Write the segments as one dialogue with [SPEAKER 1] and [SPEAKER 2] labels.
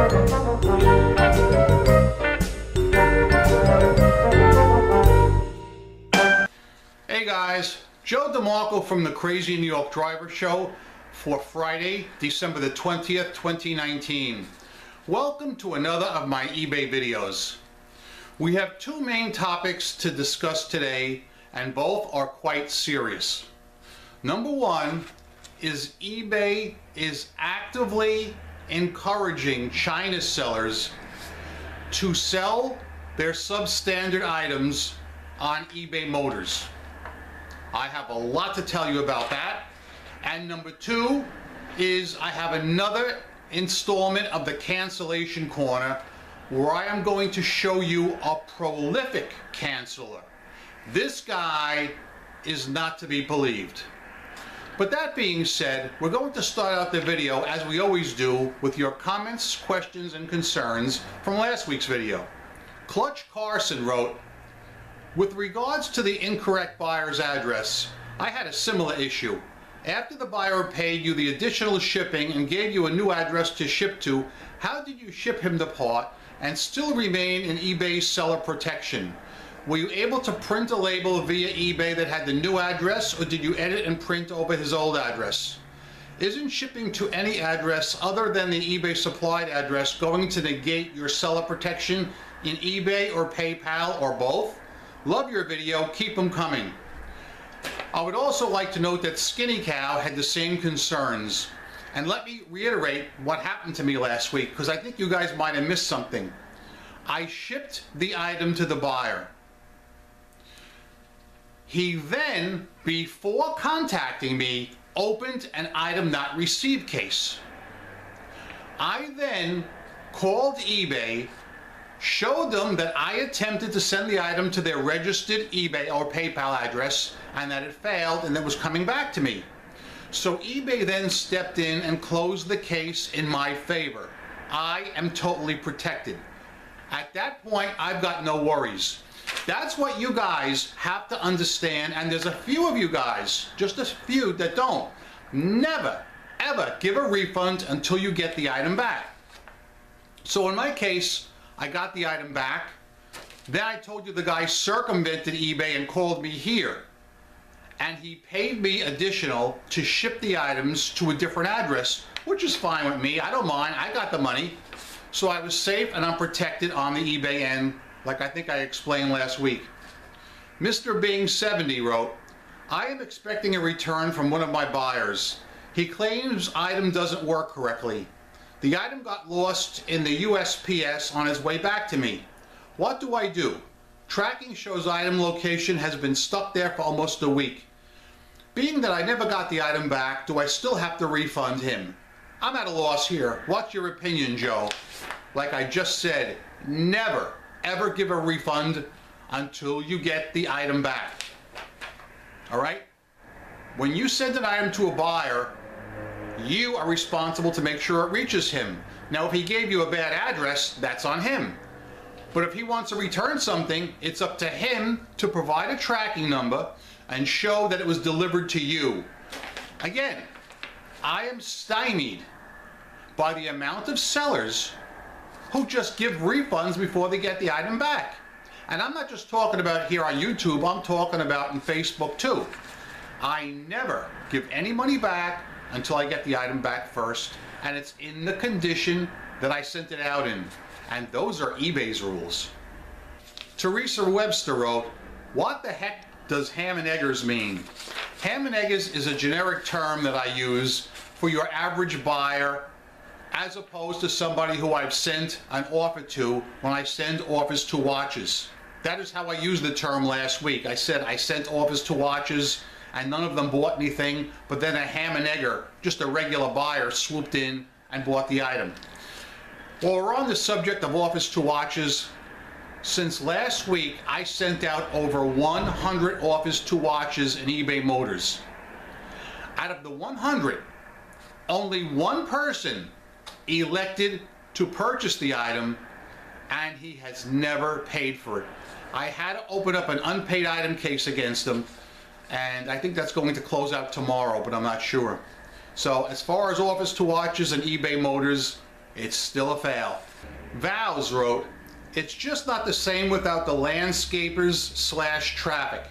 [SPEAKER 1] Hey guys, Joe DeMarco from the Crazy New York Driver Show for Friday, December the 20th, 2019. Welcome to another of my eBay videos. We have two main topics to discuss today, and both are quite serious. Number one is eBay is actively encouraging China sellers to sell their substandard items on eBay Motors. I have a lot to tell you about that. And number two is I have another installment of the Cancellation Corner where I am going to show you a prolific canceller. This guy is not to be believed. But that being said, we're going to start out the video, as we always do, with your comments, questions, and concerns from last week's video. Clutch Carson wrote, "With regards to the incorrect buyer's address, I had a similar issue. After the buyer paid you the additional shipping and gave you a new address to ship to, how did you ship him the part and still remain in eBay's seller protection? Were you able to print a label via eBay that had the new address, or did you edit and print over his old address? Isn't shipping to any address other than the eBay supplied address going to negate your seller protection in eBay or PayPal or both? Love your video, keep them coming." I would also like to note that Skinny Cow had the same concerns. And let me reiterate what happened to me last week, because I think you guys might have missed something. I shipped the item to the buyer. He then, before contacting me, opened an item not received case. I then called eBay, showed them that I attempted to send the item to their registered eBay or PayPal address and that it failed and it was coming back to me. So eBay then stepped in and closed the case in my favor. I am totally protected. At that point, I've got no worries. That's what you guys have to understand, and there's a few of you guys, just a few, that don't. Never, ever give a refund until you get the item back. So in my case, I got the item back. Then I told you the guy circumvented eBay and called me here. And he paid me additional to ship the items to a different address, which is fine with me. I don't mind. I got the money. So I was safe and I'm protected on the eBay end, like I think I explained last week. Mr. Bing 70 wrote, "I am expecting a return from one of my buyers. He claims item doesn't work correctly. The item got lost in the USPS on its way back to me. What do I do? Tracking shows item location has been stuck there for almost a week. Being that I never got the item back, do I still have to refund him? I'm at a loss here. What's your opinion, Joe?" Like I just said, never, ever give a refund until you get the item back. All right? When you send an item to a buyer, you are responsible to make sure it reaches him. Now, if he gave you a bad address, that's on him. But if he wants to return something, it's up to him to provide a tracking number and show that it was delivered to you. Again, I am stymied by the amount of sellers who just give refunds before they get the item back. And I'm not just talking about here on YouTube, I'm talking about in Facebook too. I never give any money back until I get the item back first, and it's in the condition that I sent it out in. And those are eBay's rules. Teresa Webster wrote, "What the heck does ham and eggers mean?" Ham and eggers is a generic term that I use for your average buyer, as opposed to somebody who I've sent an offer to when I send offers to watches. That is how I used the term last week. I said I sent offers to watches and none of them bought anything, but then a ham and egger, just a regular buyer, swooped in and bought the item. Well, we're on the subject of offers to watches. Since last week, I sent out over 100 offers to watches in eBay Motors. Out of the 100, only one person elected to purchase the item, and he has never paid for it. I had to open up an unpaid item case against him, and I think that's going to close out tomorrow, but I'm not sure. So as far as offers to watches and eBay Motors, it's still a fail. Vows wrote, "It's just not the same without the landscapers/traffic."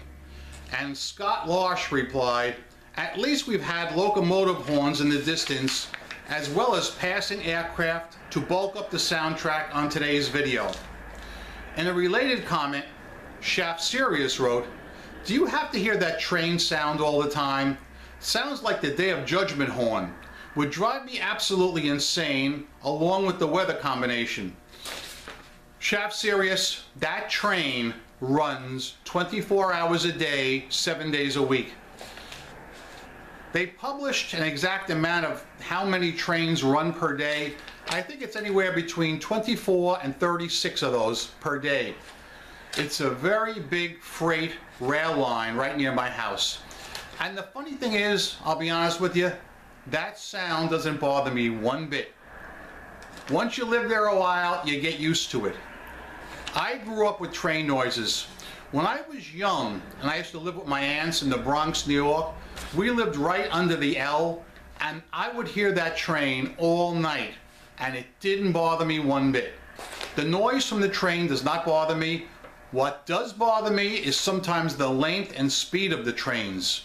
[SPEAKER 1] And Scott Larsh replied, "At least we've had locomotive horns in the distance, as well as passing aircraft to bulk up the soundtrack on today's video." In a related comment, Shaft Sirius wrote, "Do you have to hear that train sound all the time? Sounds like the Day of Judgment horn. Would drive me absolutely insane, along with the weather combination." Shaft Sirius, that train runs 24 hours a day, 7 days a week. They published an exact amount of how many trains run per day. I think it's anywhere between 24 and 36 of those per day. It's a very big freight rail line right near my house. And the funny thing is, I'll be honest with you, that sound doesn't bother me one bit. Once you live there a while, you get used to it. I grew up with train noises. When I was young, and I used to live with my aunts in the Bronx, New York, we lived right under the L, and I would hear that train all night, and it didn't bother me one bit. The noise from the train does not bother me. What does bother me is sometimes the length and speed of the trains.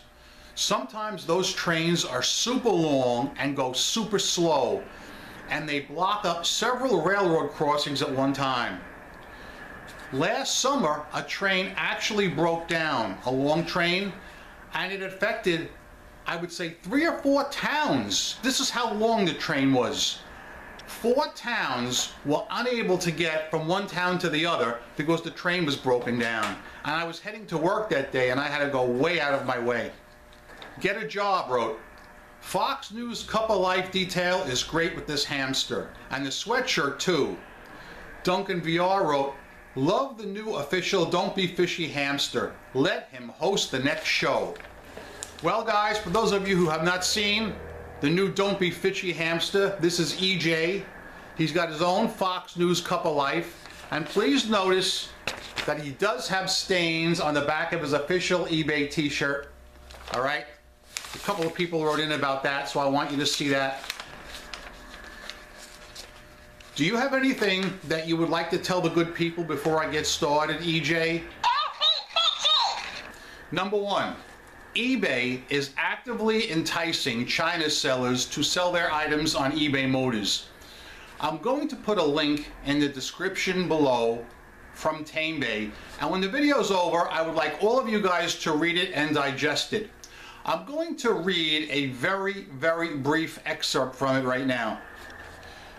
[SPEAKER 1] Sometimes those trains are super long and go super slow, and they block up several railroad crossings at one time. Last summer, a train actually broke down, a long train, and it affected, I would say, 3 or 4 towns. This is how long the train was. 4 towns were unable to get from one town to the other because the train was broken down. And I was heading to work that day, and I had to go way out of my way. Get a Job wrote, "Fox News Cup of Life detail is great with this hamster, and the sweatshirt too." Duncan VR wrote, "Love the new official Don't Be Fishy hamster. Let him host the next show." Well guys, for those of you who have not seen the new Don't Be Fishy hamster, this is EJ. He's got his own Fox News Cup of Life, and please notice that he does have stains on the back of his official eBay t-shirt. All right, a couple of people wrote in about that, so I want you to see that. Do you have anything that you would like to tell the good people before I get started, EJ? Number 1, eBay is actively enticing China sellers to sell their items on eBay Motors. I'm going to put a link in the description below from TameBay, and when the video's over, I would like all of you guys to read it and digest it. I'm going to read a very, very brief excerpt from it right now.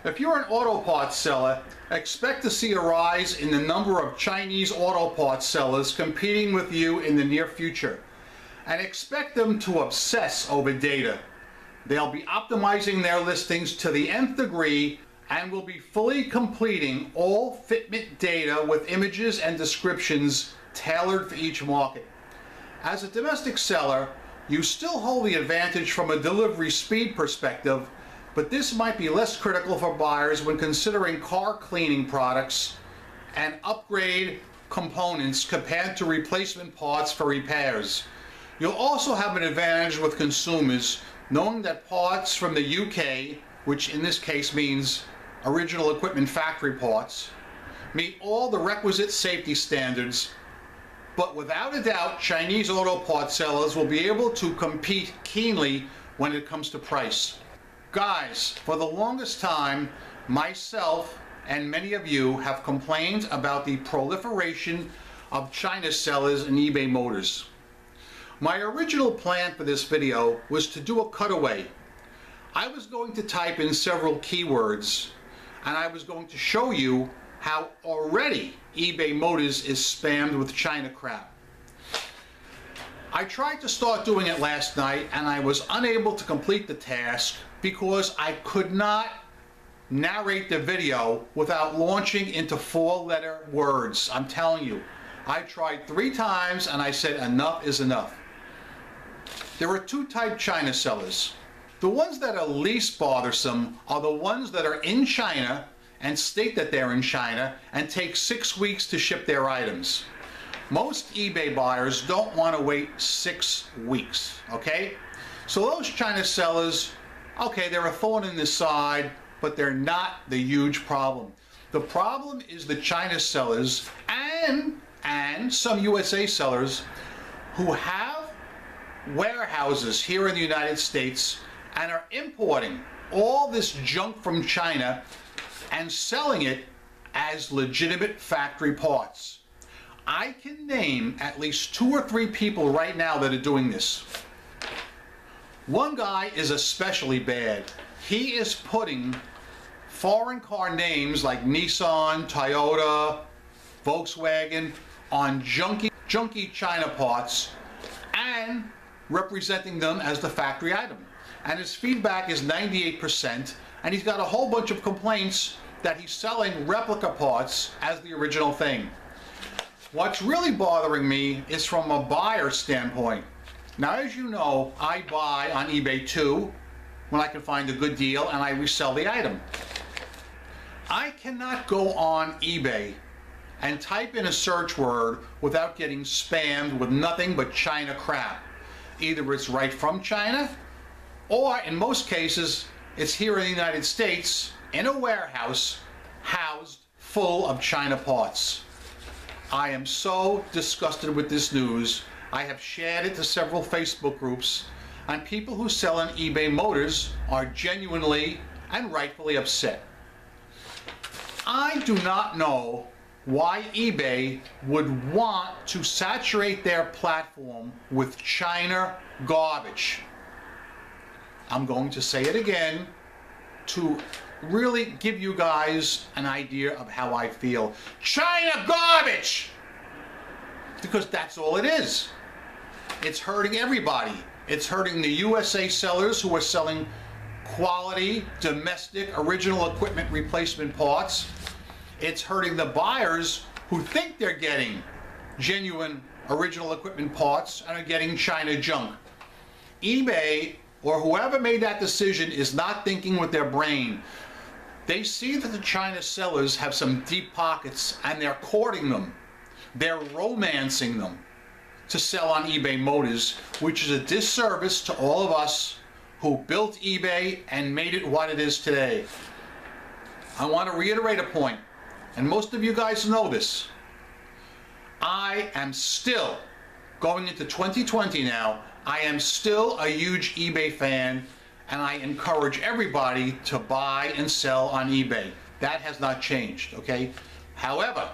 [SPEAKER 1] If you're an auto parts seller, expect to see a rise in the number of Chinese auto parts sellers competing with you in the near future, and expect them to obsess over data. They'll be optimizing their listings to the nth degree and will be fully completing all fitment data with images and descriptions tailored for each market. As a domestic seller, you still hold the advantage from a delivery speed perspective, but this might be less critical for buyers when considering car cleaning products and upgrade components compared to replacement parts for repairs. You'll also have an advantage with consumers knowing that parts from the UK, which in this case means original equipment factory parts, meet all the requisite safety standards. But without a doubt, Chinese auto parts sellers will be able to compete keenly when it comes to price. Guys, for the longest time, myself and many of you have complained about the proliferation of China sellers in eBay Motors. My original plan for this video was to do a cutaway. I was going to type in several keywords, and I was going to show you how already eBay Motors is spammed with China crap. I tried to start doing it last night, and I was unable to complete the task because I could not narrate the video without launching into 4-letter words. I'm telling you, I tried 3 times and I said enough is enough. There are 2 type China sellers. The ones that are least bothersome are the ones that are in China and state that they're in China and take 6 weeks to ship their items. Most eBay buyers don't want to wait 6 weeks, okay? So those China sellers, okay, they're a thorn in the side, but they're not the huge problem. The problem is the China sellers and some USA sellers who have warehouses here in the United States and are importing all this junk from China and selling it as legitimate factory parts. I can name at least 2 or 3 people right now that are doing this. One guy is especially bad. He is putting foreign car names like Nissan, Toyota, Volkswagen on junky China parts and representing them as the factory item. And his feedback is 98%, and he's got a whole bunch of complaints that he's selling replica parts as the original thing. What's really bothering me is from a buyer standpoint. Now, as you know, I buy on eBay too when I can find a good deal, and I resell the item. I cannot go on eBay and type in a search word without getting spammed with nothing but China crap. Either it's right from China, or in most cases, it's here in the United States in a warehouse housed full of China parts. I am so disgusted with this news. I have shared it to several Facebook groups, and people who sell on eBay Motors are genuinely and rightfully upset. I do not know why eBay would want to saturate their platform with China garbage. I'm going to say it again to really give you guys an idea of how I feel. China garbage! Because that's all it is. It's hurting everybody. It's hurting the USA sellers who are selling quality, domestic, original equipment replacement parts. It's hurting the buyers who think they're getting genuine original equipment parts and are getting China junk. eBay or whoever made that decision is not thinking with their brain. They see that the China sellers have some deep pockets and they're courting them. They're romancing them to sell on eBay Motors, which is a disservice to all of us who built eBay and made it what it is today. I want to reiterate a point, and most of you guys know this. I am still, going into 2020 now, I am still a huge eBay fan, and I encourage everybody to buy and sell on eBay. That has not changed, okay? However,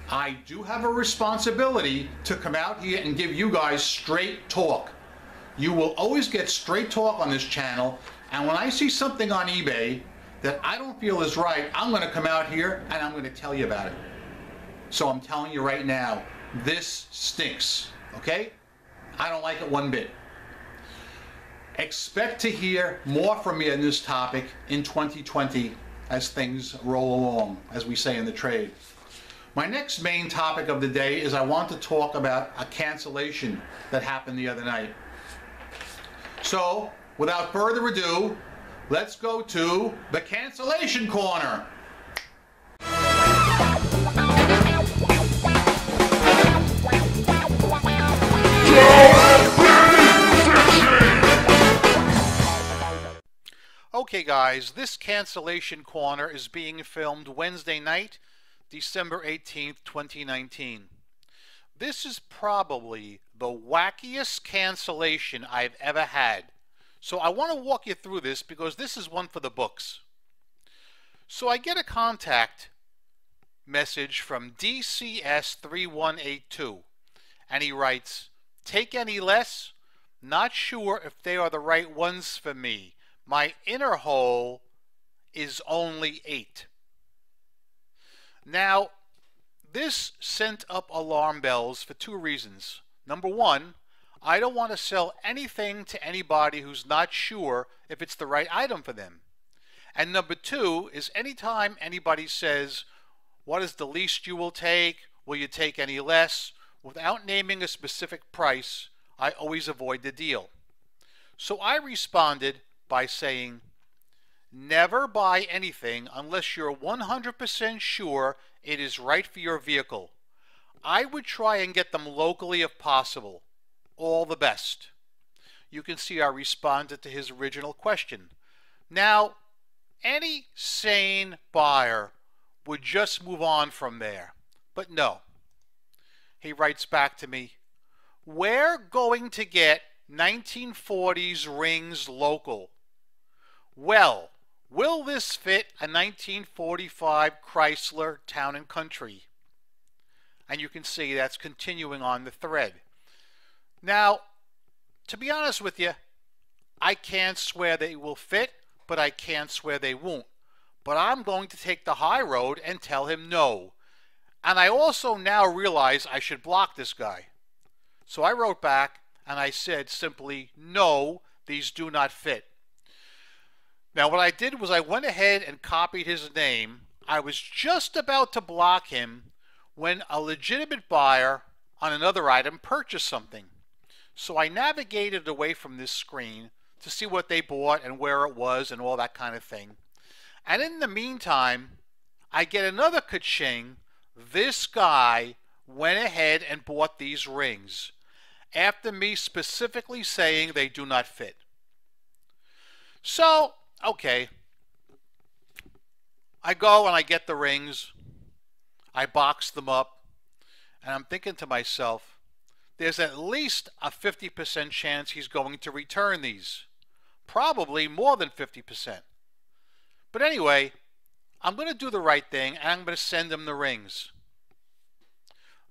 [SPEAKER 1] I do have a responsibility to come out here and give you guys straight talk. You will always get straight talk on this channel, and when I see something on eBay that I don't feel is right, I'm going to come out here and I'm going to tell you about it. So I'm telling you right now, this stinks, okay? I don't like it one bit. Expect to hear more from me on this topic in 2020 as things roll along, as we say in the trade. My next main topic of the day is I want to talk about a cancellation that happened the other night. So, without further ado, let's go to the cancellation corner. Okay guys, this cancellation corner is being filmed Wednesday night, December 18th, 2019. This is probably the wackiest cancellation I've ever had. So I want to walk you through this because this is one for the books. So I get a contact message from DCS3182 and he writes, "Take any less? Not sure if they are the right ones for me. My inner hole is only 8. Now, this sent up alarm bells for 2 reasons. Number 1, I don't want to sell anything to anybody who's not sure if it's the right item for them. And number 2 is anytime anybody says, what is the least you will take? Will you take any less? Without naming a specific price, I always avoid the deal. So I responded by saying, never buy anything unless you're 100% sure it is right for your vehicle. I would try and get them locally if possible. All the best." You can see I responded to his original question. Now,
[SPEAKER 2] any sane buyer would just move on from there. But no. He writes back to me, "We're going to get 1940s rings local." Well, will this fit a 1945 Chrysler Town & Country? And you can see that's continuing on the thread. Now, to be honest with you, I can't swear they will fit, but I can't swear they won't. But I'm going to take the high road and tell him no. And I also now realize I should block this guy. So I wrote back and I said simply, "No, these do not fit." Now what I did was I went ahead and copied his name. I was just about to block him when a legitimate buyer on another item purchased something. So I navigated away from this screen to see what they bought and where it was and all that kind of thing. And in the meantime, I get another ka-ching. This guy went ahead and bought these rings after me specifically saying they do not fit. So, okay, I go and I get the rings, I box them up, and I'm thinking to myself, there's at least a 50% chance he's going to return these. Probably more than 50%. But anyway, I'm going to do the right thing and I'm going to send him the rings.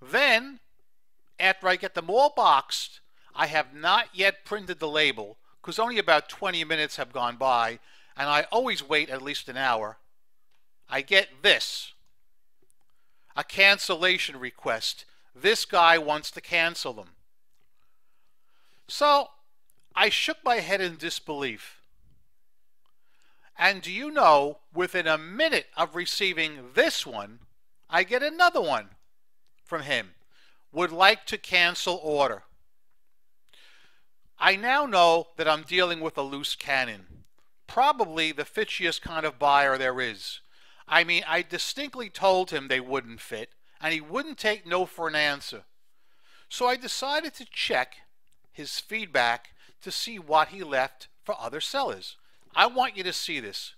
[SPEAKER 2] Then, after I get them all boxed, I have not yet printed the label because only about 20 minutes have gone by and I always wait at least an hour. I get this. A cancellation request. This guy wants to cancel them. So, I shook my head in disbelief. And do you know, within a minute of receiving this one, I get another one from him. Would like to cancel order. I now know that I'm dealing with a loose cannon. Probably the fitchiest kind of buyer there is. I mean, I distinctly told him they wouldn't fit, and he wouldn't take no for an answer. So I decided to check his feedback to see what he left for other sellers. I want you to see this.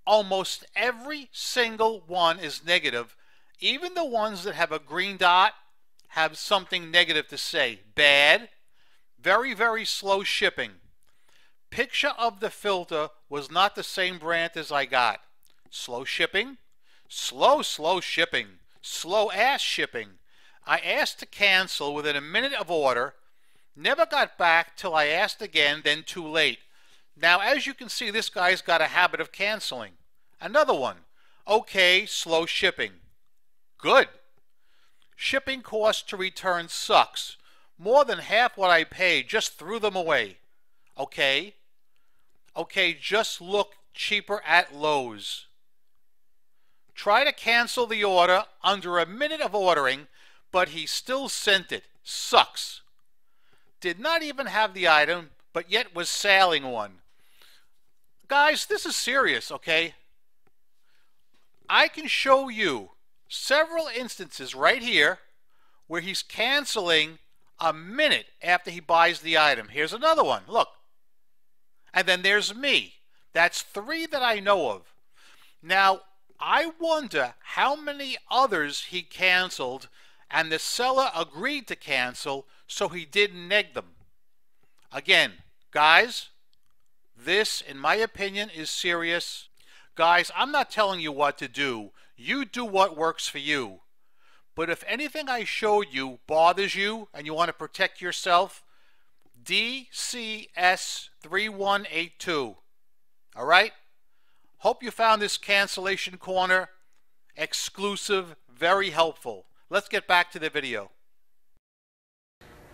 [SPEAKER 2] Almost every single one is negative. Even the ones that have a green dot have something negative to say. Bad, very, very slow shipping. Picture of the filter was not the same brand as I got. Slow shipping, slow shipping, slow ass shipping. I asked to cancel within a minute of order, never got back till I asked again, then too late. Now, as you can see, this guy's got a habit of canceling. Another one. Okay, slow shipping. Good. Shipping cost to return sucks. More than half what I paid, just threw them away. Okay? Okay, just look cheaper at Lowe's. Try to cancel the order under a minute of ordering, but he still sent it. Sucks. Did not even have the item, but yet was selling one. Guys, this is serious, okay? I can show you several instances right here where he's canceling a minute after he buys the item. Here's another one. Look. And then there's me. That's 3 that I know of. Now, I wonder how many others he canceled and the seller agreed to cancel so he didn't neg them. Again, guys, this, in my opinion, is serious. Guys, I'm not telling you what to do. You do what works for you. But if anything I showed you bothers you and you want to protect yourself, DCS 3182. All right? Hope you found this cancellation corner exclusive very helpful. Let's get back to the video.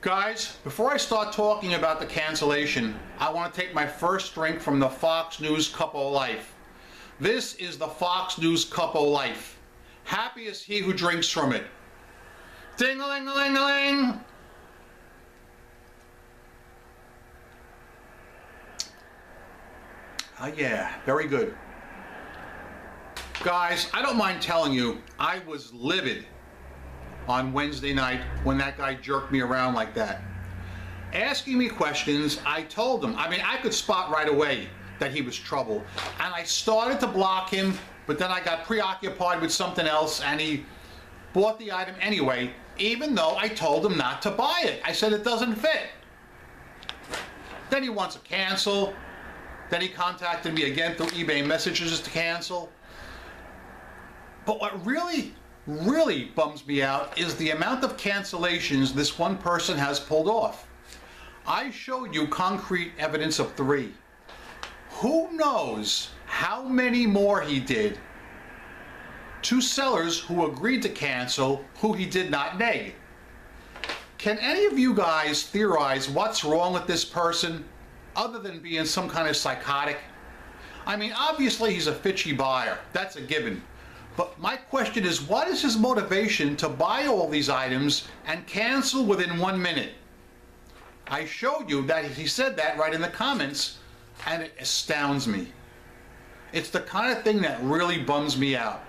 [SPEAKER 1] Guys, before I start talking about the cancellation, I want to take my first drink from the Fox News Cup of Life. This is the Fox News Cup of Life. Happy is he who drinks from it. Ding-a-ling-a-ling-a-ling! Oh yeah, very good. Guys, I don't mind telling you, I was livid on Wednesday night when that guy jerked me around like that. Asking me questions, I told him. I mean, I could spot right away. that he was trouble. And I started to block him, but then I got preoccupied with something else and he bought the item anyway, even though I told him not to buy it. I said it doesn't fit. Then he wants to cancel. Then he contacted me again through eBay messages to cancel. But what really bums me out is the amount of cancellations this one person has pulled off. I showed you concrete evidence of 3. Who knows how many more he did to sellers who agreed to cancel who he did not neg. Can any of you guys theorize what's wrong with this person other than being some kind of psychotic? I mean, obviously he's a fitchy buyer. That's a given. But my question is, what is his motivation to buy all these items and cancel within 1 minute? I showed you that he said that right in the comments, and it astounds me. It's the kind of thing that really bums me out.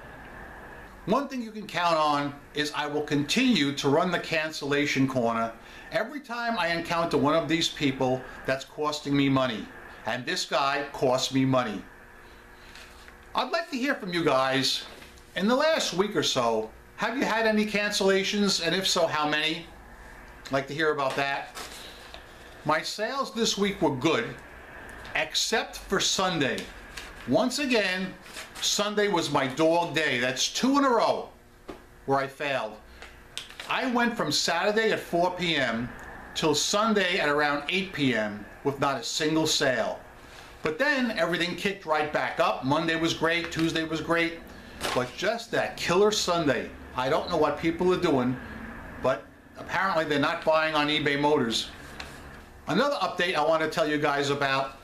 [SPEAKER 1] One thing you can count on is I will continue to run the cancellation corner every time I encounter one of these people that's costing me money. And this guy cost me money. I'd like to hear from you guys. In the last week or so, have you had any cancellations? And if so, how many? I'd like to hear about that. My sales this week were good, except for Sunday. Once again, Sunday was my dog day. That's 2 in a row where I failed. I went from Saturday at 4 p.m. till Sunday at around 8 p.m. with not a single sale. But then everything kicked right back up. Monday was great, Tuesday was great, but just that killer Sunday. I don't know what people are doing, but apparently they're not buying on eBay Motors. Another update I want to tell you guys about.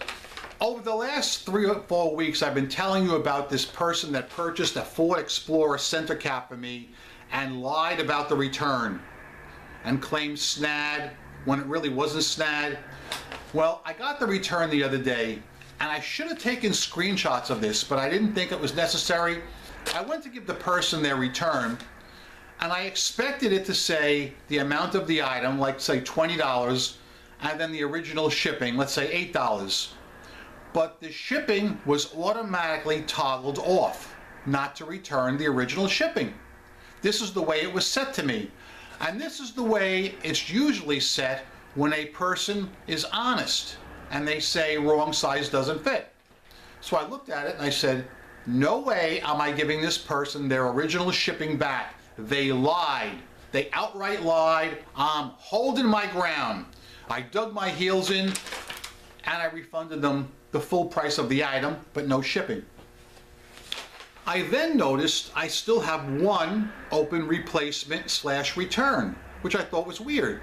[SPEAKER 1] Over the last 3 or 4 weeks, I've been telling you about this person that purchased a Ford Explorer center cap for me and lied about the return and claimed SNAD when it really wasn't SNAD. Well, I got the return the other day, and I should have taken screenshots of this, but I didn't think it was necessary. I went to give the person their return, and I expected it to say the amount of the item, like say $20, and then the original shipping, let's say $8. But the shipping was automatically toggled off, not to return the original shipping. This is the way it was set to me. And this is the way it's usually set when a person is honest and they say wrong size doesn't fit. So I looked at it and I said, no way am I giving this person their original shipping back. They lied. They outright lied. I'm holding my ground. I dug my heels in and I refunded them the full price of the item, but no shipping. I then noticed I still have 1 open replacement/return, which I thought was weird.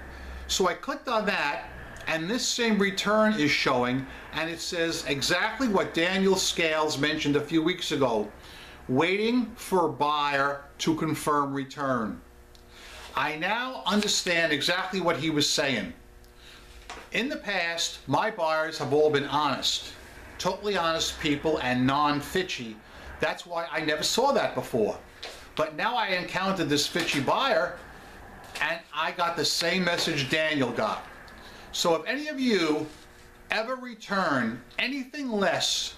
[SPEAKER 1] So I clicked on that, and this same return is showing, and it says exactly what Daniel Scales mentioned a few weeks ago, waiting for buyer to confirm return. I now understand exactly what he was saying. In the past, my buyers have all been honest, totally honest people and non-fitchy. That's why I never saw that before. But now I encountered this fitchy buyer and I got the same message Daniel got. So if any of you ever return anything less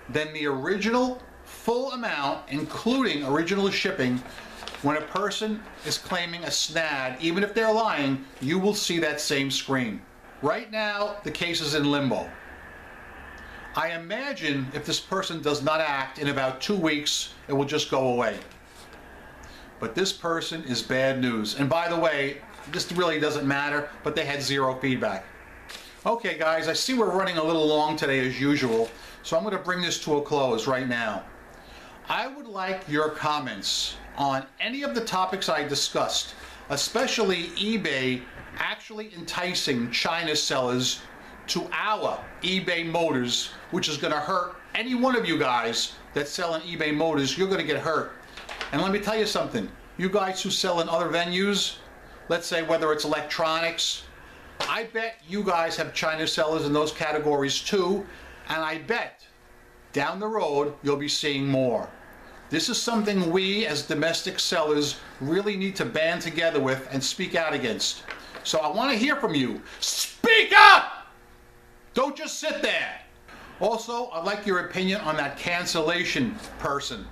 [SPEAKER 1] than the original full amount, including original shipping, when a person is claiming a SNAD, even if they're lying, you will see that same screen. Right now, the case is in limbo. I imagine if this person does not act in about 2 weeks, it will just go away. But this person is bad news. And by the way, this really doesn't matter, but they had 0 feedback. Okay guys, I see we're running a little long today as usual, so I'm going to bring this to a close right now. I would like your comments on any of the topics I discussed, especially eBay actually enticing China sellers to our eBay Motors, which is going to hurt any one of you guys that sell on eBay Motors. You're going to get hurt. And let me tell you something. You guys who sell in other venues, let's say whether it's electronics, I bet you guys have China sellers in those categories too, and I bet down the road you'll be seeing more. This is something we as domestic sellers really need to band together with and speak out against. So I want to hear from you. Speak up! Don't just sit there. Also, I'd like your opinion on that cancellation person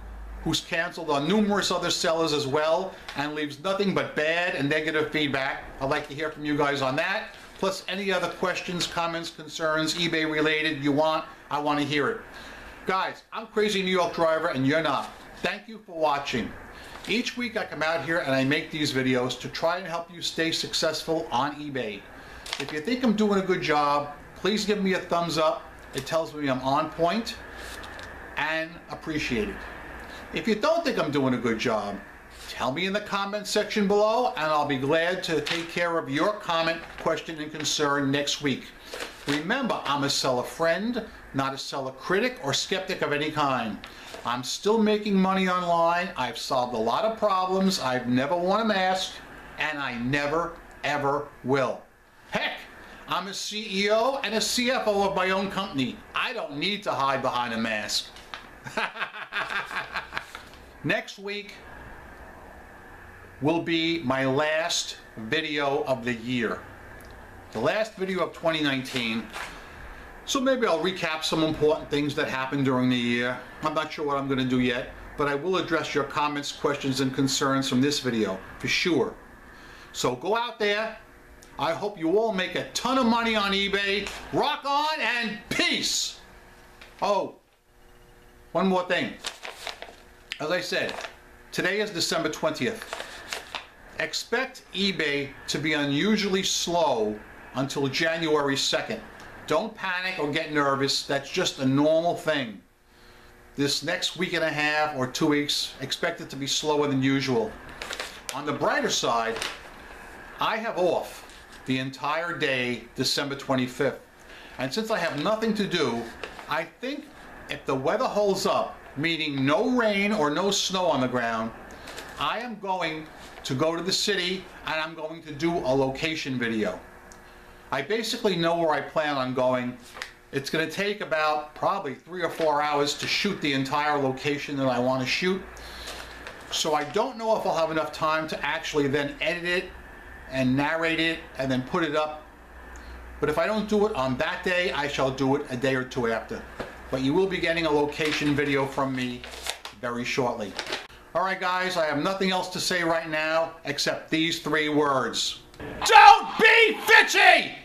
[SPEAKER 1] who's canceled on numerous other sellers as well and leaves nothing but bad and negative feedback. I'd like to hear from you guys on that. Plus any other questions, comments, concerns, eBay related you want, I want to hear it. Guys, I'm Crazy New York Driver and you're not. Thank you for watching. Each week I come out here and I make these videos to try and help you stay successful on eBay. If you think I'm doing a good job, please give me a thumbs up. It tells me I'm on point and appreciate it. If you don't think I'm doing a good job, tell me in the comment section below and I'll be glad to take care of your comment, question, and concern next week. Remember, I'm a seller friend, not a seller critic or skeptic of any kind. I'm still making money online. I've solved a lot of problems. I've never worn a mask and I never ever will. Heck, I'm a CEO and a CFO of my own company. I don't need to hide behind a mask. Next week will be my last video of the year. The last video of 2019. So maybe I'll recap some important things that happened during the year. I'm not sure what I'm going to do yet, but I will address your comments, questions, and concerns from this video for sure. So go out there. I hope you all make a ton of money on eBay. Rock on and peace! Oh, one more thing. As I said, today is December 20th. Expect eBay to be unusually slow until January 2nd. Don't panic or get nervous. That's just a normal thing. This next week and a half or 2 weeks, expect it to be slower than usual. On the brighter side, I have off the entire day, December 25th. And since I have nothing to do, I think if the weather holds up, meaning no rain or no snow on the ground, I am going to go to the city and I'm going to do a location video. I basically know where I plan on going. It's going to take about probably 3 or 4 hours to shoot the entire location that I want to shoot. So I don't know if I'll have enough time to actually then edit it and narrate it and then put it up. But if I don't do it on that day, I shall do it a day or two after. But you will be getting a location video from me very shortly. Alright guys, I have nothing else to say right now except these 3 words. Don't be bitchy!